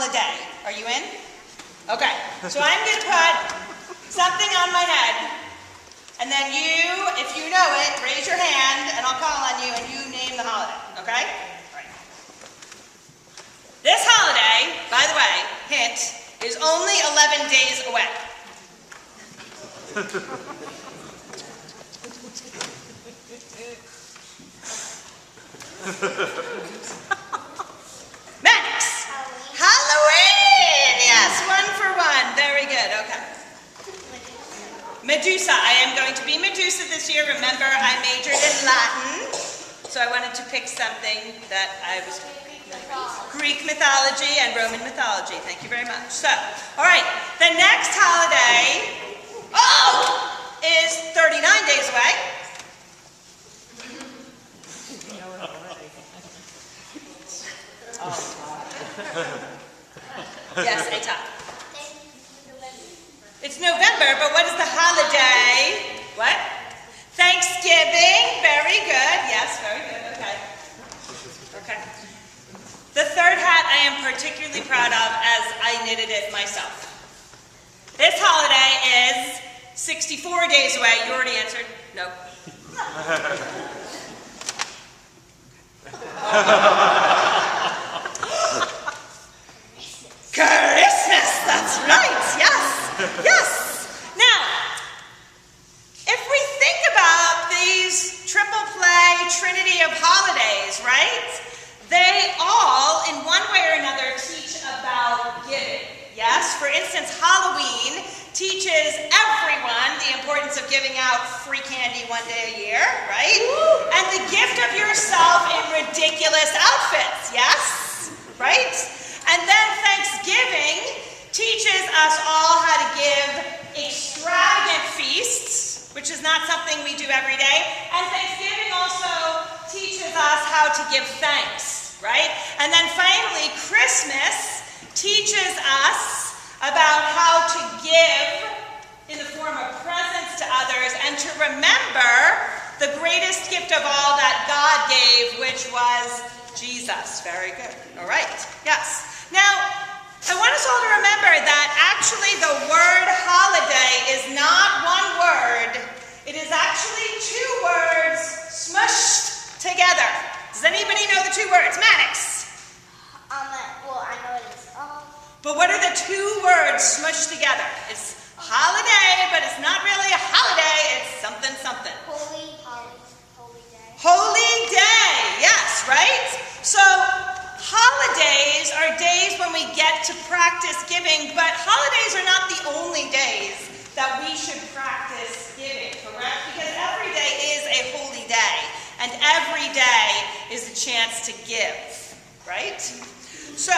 holiday. Are you in? Okay, so I'm going to put something on my head, and then you, if you know it, raise your hand, and I'll call on you, and you name the holiday, okay? All right. This holiday, by the way, hint, is only 11 days away. Next, Halloween. Yes, 1 for 1. Very good. Okay. Medusa. I am going to be Medusa this year. Remember, I majored in Latin, so I wanted to pick something that I was Greek mythology and Roman mythology. Thank you very much. So, all right. The next holiday, is 39 days away. Yes, Eta. It's November, but what is the holiday? What? Thanksgiving. Very good. Yes, very good. Okay. Okay. The third hat I am particularly proud of as I knitted it myself. This holiday is 64 days away. You already answered? Nope. Christmas, that's right, yes, yes. Now, if we think about these triple play trinity of holidays, right, they all, in one way or another, teach about giving, yes? For instance, Halloween teaches everyone the importance of giving out free candy 1 day a year, right? Woo! And the gift of yourself in ridiculous outfits, yes? Right? And then Thanksgiving teaches us all how to give extravagant feasts, which is not something we do every day. And Thanksgiving also teaches us how to give thanks, right? And then finally, Christmas teaches us about how to give in the form of presents to others and to remember the greatest gift of all that God gave, which was Jesus. Very good. All right. Yes. Now, I want us all to remember that actually the word holiday is not one word. It is actually 2 words smushed together. Does anybody know the 2 words? Maddox? Well, I know it is. But what are the 2 words smushed together? It's holiday, but it's not really a holiday. It's something, something. Holy day. Holy day. Yes, right? So, holidays are days when we get to practice giving, but holidays are not the only days that we should practice giving, correct? Because every day is a holy day, and every day is a chance to give, right? So,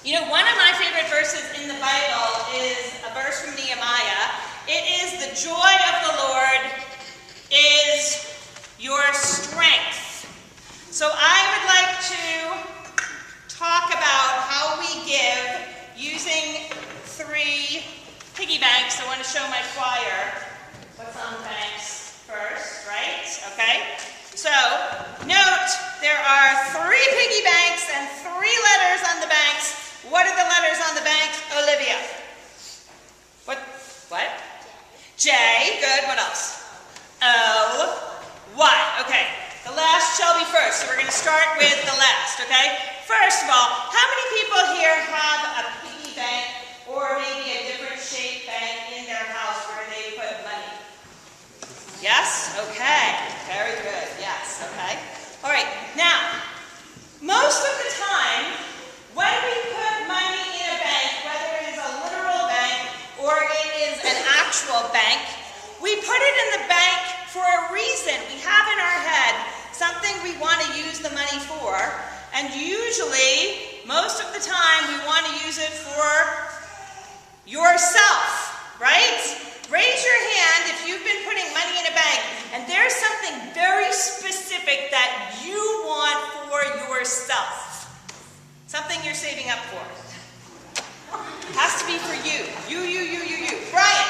you know, one of my favorite verses in the Bible is a verse from Nehemiah. It is, "The joy of the Lord is your strength." So I would like to talk about how we give using 3 piggy banks. I want to show my choir what's on the banks first, right? Okay? So, note, there are 3 piggy banks and 3 letters on the banks. What are the letters on the bank, Olivia? What? J. Good. What else? O. Y. Okay. The last shall be first, so we're going to start with the last, okay? First of all, how many people here have a piggy bank or maybe a different shaped bank in their house where they put money? Yes? Okay. Very good. Yes. Okay. All right. Now, most of the time, when we put money in a bank, whether it is a literal bank or it is an actual bank, we put it in the bank for a reason. We have in our head something we want to use the money for, and usually, most of the time, we want to use it for yourself, right? Raise your hand if you've been putting money in a bank, and there's something very specific that you want for yourself. Something you're saving up for. Has to be for you. You. Brian?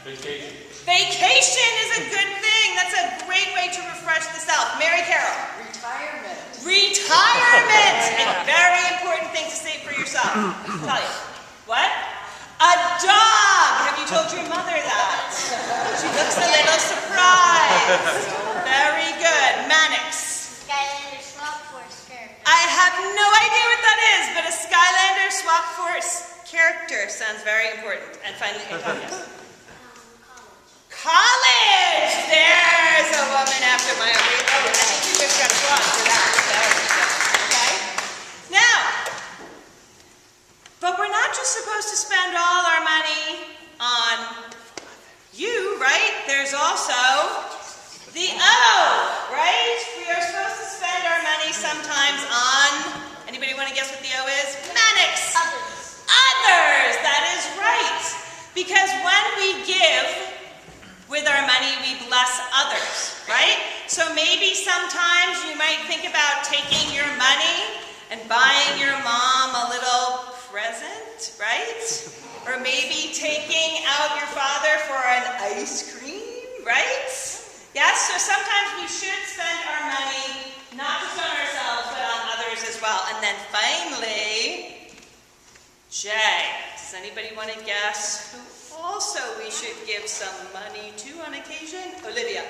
Vacation. Vacation is a good thing. That's a great way to refresh the self. Mary Carol? Retirement. Retirement! A very important thing to save for yourself. Tell you. What? A dog! Have you told your mother that? She looks a little surprised. Very good. Mannix. Skylander swap force character. I have no idea what that is, but a Skylander swap force character sounds very important. And finally, Antonia. College! There's a woman after my own heart. Oh, I think you just got applause for that. There we go. Okay? Now, but we're not just supposed to spend all our money on you, right? There's also the O, right? We are supposed to spend our money sometimes on, anybody want to guess what the O is? Mannix. Others. That is right. Because when we give with our money, we bless others, right? So maybe sometimes you might think about taking your money and buying your mom a little present, right? Or maybe taking out your father for an ice cream, right? Yes, so sometimes we should spend our money not just on ourselves, but on others as well. And then finally, J. Does anybody want to guess who also we should give some money to on occasion? Olivia.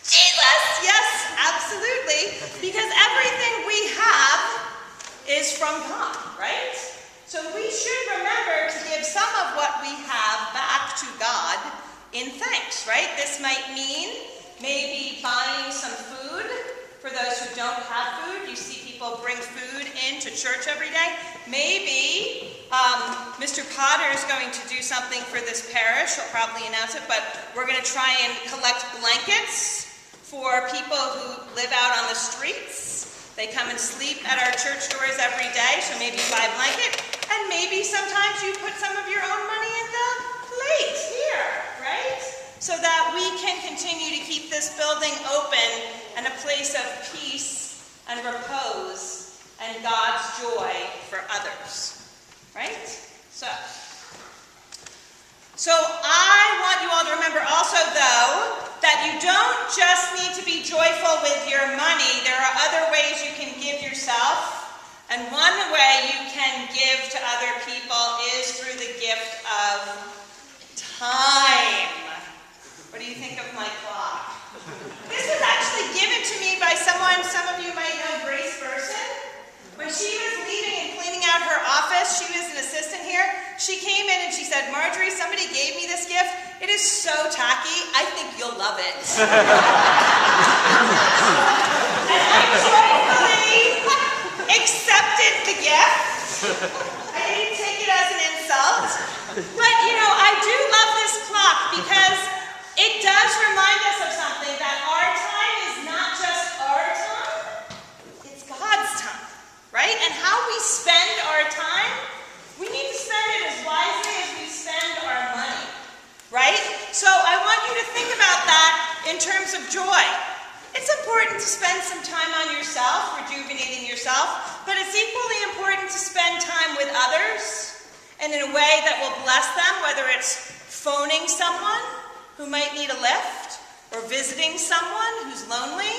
Jesus! Yes, absolutely. Because everything we have is from God, right? So we should remember to give some of what we have back to God in thanks, right? This might mean maybe buying some food for those who don't have food. You see people bring food into church every day. Maybe Mr. Potter is going to do something for this parish. He'll probably announce it, but we're going to try and collect blankets for people who live out on the streets. They come and sleep at our church doors every day, so maybe buy a blanket. And maybe sometimes you put some of your own money in the plate here, right? So that we can continue to keep this building open and a place of peace and repose and God's joy for others, right? So I want you all to remember also, though, that you don't just need to be joyful with your money. There are other ways you can give yourself. And one way you can give to other people is through the gift of time. What do you think of my clock? This was actually given to me by someone, some of you might know Grace Burson. When she was leaving and cleaning out her office, she was an assistant here, she came in and she said, Marjorie, somebody gave me this gift. It is so tacky, I think you'll love it. And I joyfully accepted the gift. I didn't take it as an insult. But, you know, I do love this clock because it does remind us of something, that our time is not just our time, it's God's time, right? And how we spend our time, we need to spend it as wisely as we spend our money, right? So I want you to think about that in terms of joy. It's important to spend some time on yourself, rejuvenating yourself, but it's equally important to spend time with others and in a way that will bless them, whether it's phoning someone who might need a lift, or visiting someone who's lonely,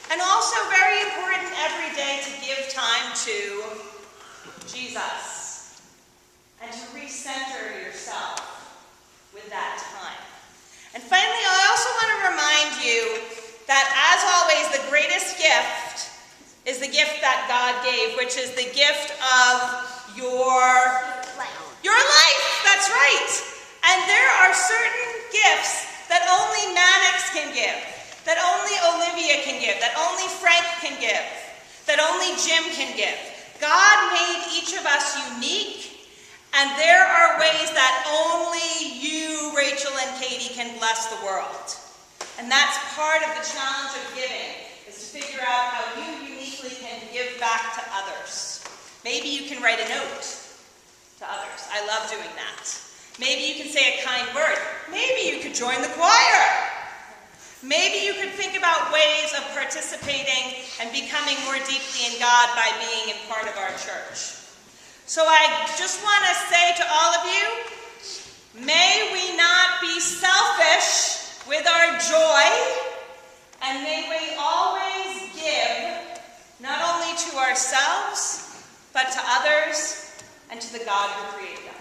and also very important every day to give time to Jesus and to recenter yourself with that time. And finally, I also want to remind you that, as always, the greatest gift is the gift that God gave, which is the gift of your life. That's right. And there are certain gifts that only Mannix can give, that only Olivia can give, that only Frank can give, that only Jim can give. God made each of us unique, and there are ways that only you, Rachel and Katie, can bless the world. And that's part of the challenge of giving, is to figure out how you uniquely can give back to others. Maybe you can write a note to others. I love doing that. Maybe you can say a kind word. Maybe you could join the choir. Maybe you could think about ways of participating and becoming more deeply in God by being a part of our church. So I just want to say to all of you, may we not be selfish with our joy, and may we always give, not only to ourselves, but to others and to the God who created us.